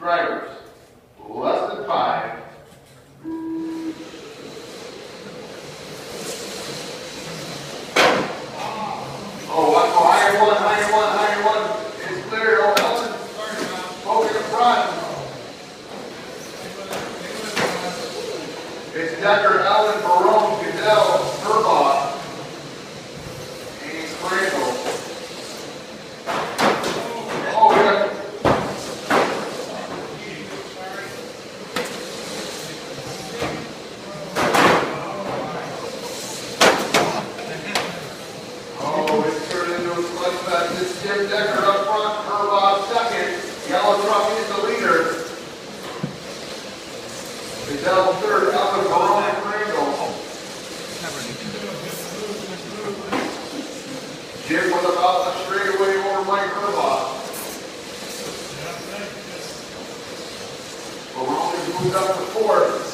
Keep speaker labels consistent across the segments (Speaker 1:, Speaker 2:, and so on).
Speaker 1: Drivers, less than 5. Oh, watch, go higher one, higher one, higher one. It's clear. Oh, Ellen, smoke in the front. It's Decker, Ellen, Barone, Goodell, Herbaugh, and Crandall. Oh, yeah. This Jim Decker up front, Herbaugh second, Yellow Truck is the leader. Goodell third, Alvin Barone and Crandall. Jim was about a straightaway over Mike Herbaugh. Barone has moved up to fourth.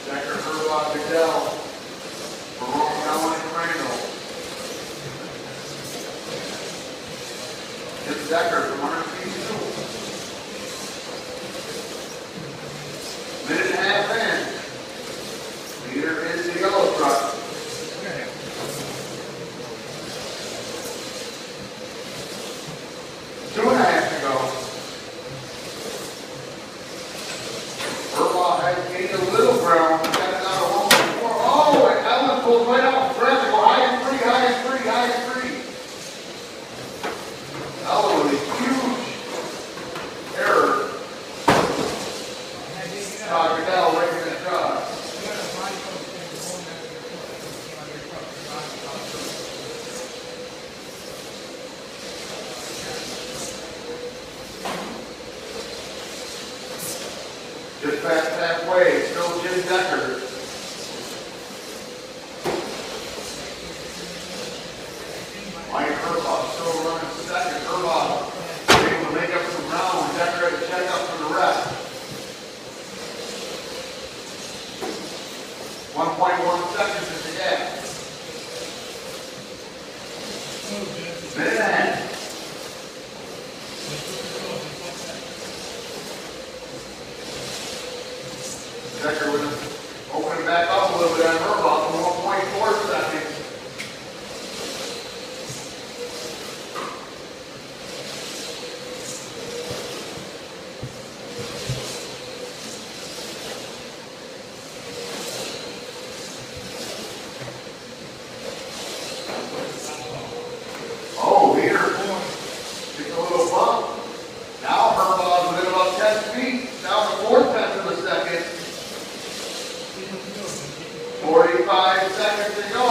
Speaker 1: Decker, Herbaugh, Goodell, Barone, Allen, and Crandall. Jim Decker from 152. Minute and a half in. Leader is the Yellow Truck. 2.5 to go. Herbaugh has gained a little ground. Got it out of 1.4. Oh, and Ellen pulls right out. Traffic. Go high and free, high and free, high and free. Ellen with a huge error. Goodell making that shot. Just past halfway, still Jim Decker. Mike Herbaugh still running second. Herbaugh able to make up some ground. Decker had to check up for the rest. 1.1 seconds is the gap. Minute and a half. Decker with it, opening back up a little bit on Herbaugh for 1.4 seconds. Oh, leader. Take a little bump. Now Herbaugh's within about 10 feet. Down to 4/10 of a second. 45 seconds to go.